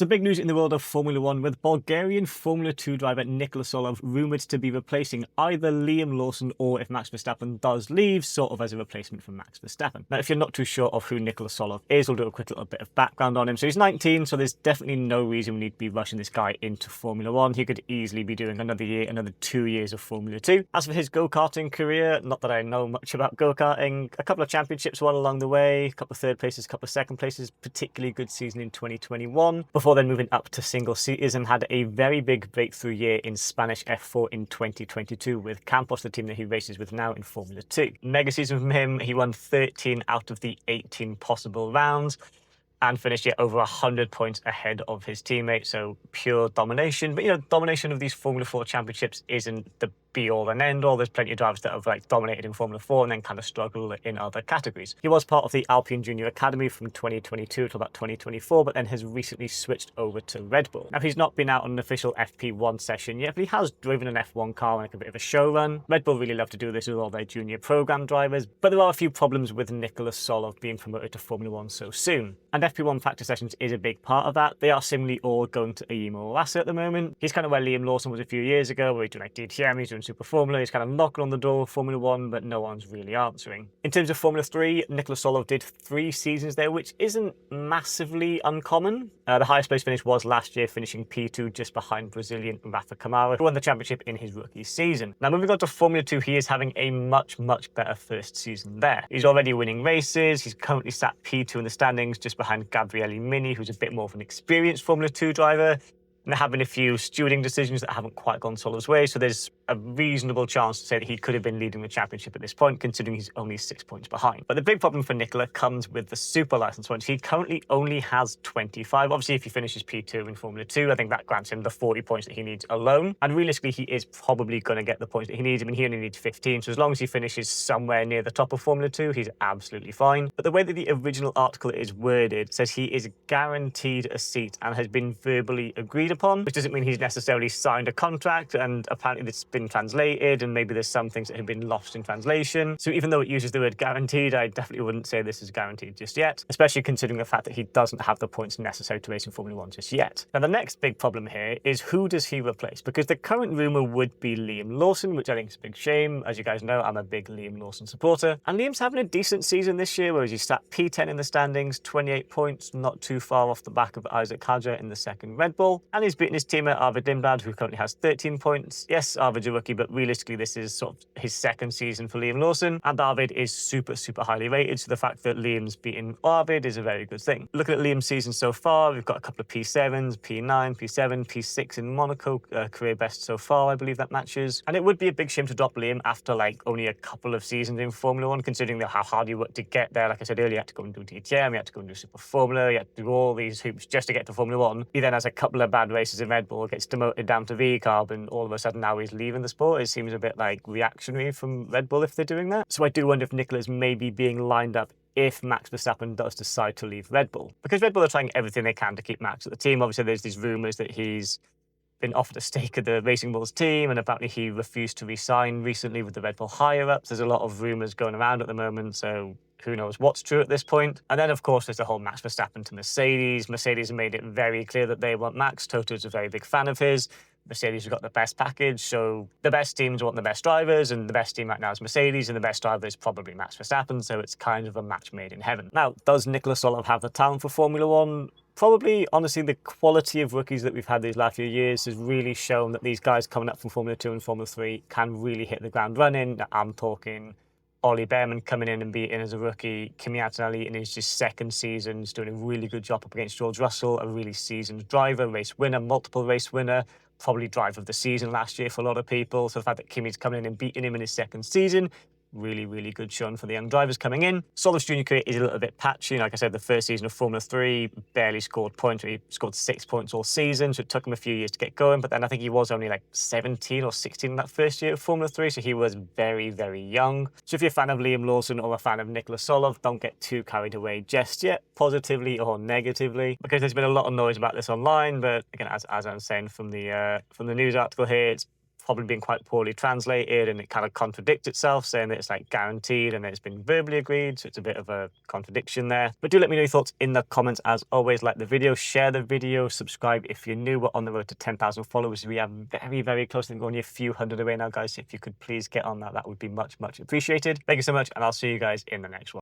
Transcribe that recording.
So big news in the world of Formula One with Bulgarian Formula 2 driver Nikola Tsolov rumoured to be replacing either Liam Lawson or, if Max Verstappen does leave, sort of as a replacement for Max Verstappen. Now, if you're not too sure of who Nikola Tsolov is, we'll do a quick little bit of background on him. So he's 19, so there's definitely no reason we need to be rushing this guy into Formula 1. He could easily be doing another year, another 2 years of Formula 2. As for his go-karting career, not that I know much about go-karting, a couple of championships won along the way, a couple of third places, a couple of second places, particularly good season in 2021, before then moving up to single seaters and had a very big breakthrough year in Spanish F4 in 2022 with Campos, the team that he races with now in Formula 2. Mega season from him, he won 13 out of the 18 possible rounds and finished yet over 100 points ahead of his teammate, so pure domination. But, domination of these Formula 4 championships isn't the be-all and end-all. There's plenty of drivers that have dominated in Formula 4 and then kind of struggle in other categories. He was part of the Alpine Junior Academy from 2022 to about 2024, but then has recently switched over to Red Bull. Now, he's not been out on an official FP1 session yet, but he has driven an F1 car on a bit of a show run. Red Bull really love to do this with all their junior program drivers, but there are a few problems with Nikola Tsolov being promoted to Formula 1 so soon. And FP1 practice sessions is a big part of that. They are seemingly all going to Imo Iwasa at the moment. He's kind of where Liam Lawson was a few years ago, where he's doing DTM, he's doing Super Formula, he's kind of knocking on the door of Formula 1, but no one's really answering. In terms of Formula 3, Nikola Tsolov did 3 seasons there, which isn't massively uncommon. The highest place finish was last year, finishing P2 just behind Brazilian Rafa Kamara, who won the championship in his rookie season. Now, moving on to Formula 2, he is having a much better first season there. He's already winning races, he's currently sat P2 in the standings, just behind Gabriele Mini, who's a bit more of an experienced Formula 2 driver. And they're having a few stewarding decisions that haven't quite gone Tsolov's way, so there's a reasonable chance to say that he could have been leading the championship at this point, considering he's only 6 points behind. But the big problem for Nikola comes with the super license points. He currently only has 25. Obviously, if he finishes P2 in Formula 2, I think that grants him the 40 points that he needs alone. And realistically, he is probably going to get the points that he needs. I mean, he only needs 15, so as long as he finishes somewhere near the top of Formula 2, he's absolutely fine. But the way that the original article is worded says he is guaranteed a seat and has been verbally agreed upon, which doesn't mean he's necessarily signed a contract, and apparently it's been translated and maybe there's some things that have been lost in translation. So even though it uses the word guaranteed, I definitely wouldn't say this is guaranteed just yet, especially considering the fact that he doesn't have the points necessary to race in Formula 1 just yet. Now, the next big problem here is who does he replace? Because the current rumour would be Liam Lawson, which I think is a big shame. As you guys know, I'm a big Liam Lawson supporter, and Liam's having a decent season this year, where he sat P10 in the standings, 28 points, not too far off the back of Isaac Hadjar in the second Red Bull, and he's beaten his teammate Arvid Lindblad, who currently has 13 points. Yes, Arvid's a rookie, but realistically this is sort of his second season for Liam Lawson, and Arvid is super highly rated, so the fact that Liam's beaten Arvid is a very good thing. Looking at Liam's season so far, we've got a couple of P7s, P9, P7, P6 in Monaco, career best so far, I believe that matches. And it would be a big shame to drop Liam after only a couple of seasons in Formula 1, considering how hard you worked to get there. Like I said earlier, you had to go and do DTM, you had to go and do Super Formula, you had to do all these hoops just to get to Formula 1. He then has a couple of bad races in Red Bull, gets demoted down to V-Carb, and all of a sudden now he's leaving the sport. It seems a bit reactionary from Red Bull if they're doing that. So I do wonder if Nikola's maybe being lined up if Max Verstappen does decide to leave Red Bull. Because Red Bull are trying everything they can to keep Max at the team. Obviously, there's these rumours that he's been offered a stake at the Racing Bulls team, and apparently he refused to resign recently with the Red Bull higher-ups. There's a lot of rumours going around at the moment, so who knows what's true at this point. And then, of course, there's the whole Max Verstappen to Mercedes. Mercedes made it very clear that they want Max. Toto's a very big fan of his. Mercedes have got the best package, so the best teams want the best drivers, and the best team right now is Mercedes, and the best driver is probably Max Verstappen, so it's kind of a match made in heaven. Now, does Nikola Tsolov have the talent for Formula 1? Probably. Honestly, the quality of rookies that we've had these last few years has really shown that these guys coming up from Formula 2 and Formula 3 can really hit the ground running. I'm talking Ollie Behrman coming in and beating as a rookie, Kimi Antonelli in his just second season, is doing a really good job up against George Russell, a really seasoned driver, race winner, multiple race winner, probably driver of the season last year for a lot of people. So the fact that Kimi's coming in and beating him in his second season, really good showing for the young drivers coming in. Tsolov's junior career is a little bit patchy. Like I said, the first season of Formula 3 barely scored points. He scored 6 points all season, so it took him a few years to get going. But then I think he was only 17 or 16 in that first year of Formula 3, so he was very young. So if you're a fan of Liam Lawson or a fan of Nikola Tsolov, don't get too carried away just yet, positively or negatively, because there's been a lot of noise about this online. But again, as I'm saying from the news article here, it's probably been quite poorly translated, and it kind of contradicts itself, saying that it's like guaranteed and that it's been verbally agreed. So it's a bit of a contradiction there. But do let me know your thoughts in the comments. As always, like the video, share the video, subscribe if you're new. We're on the road to 10,000 followers. We are very, very close to only a few hundred away now, guys. If you could please get on that, that would be much, much appreciated. Thank you so much, and I'll see you guys in the next one.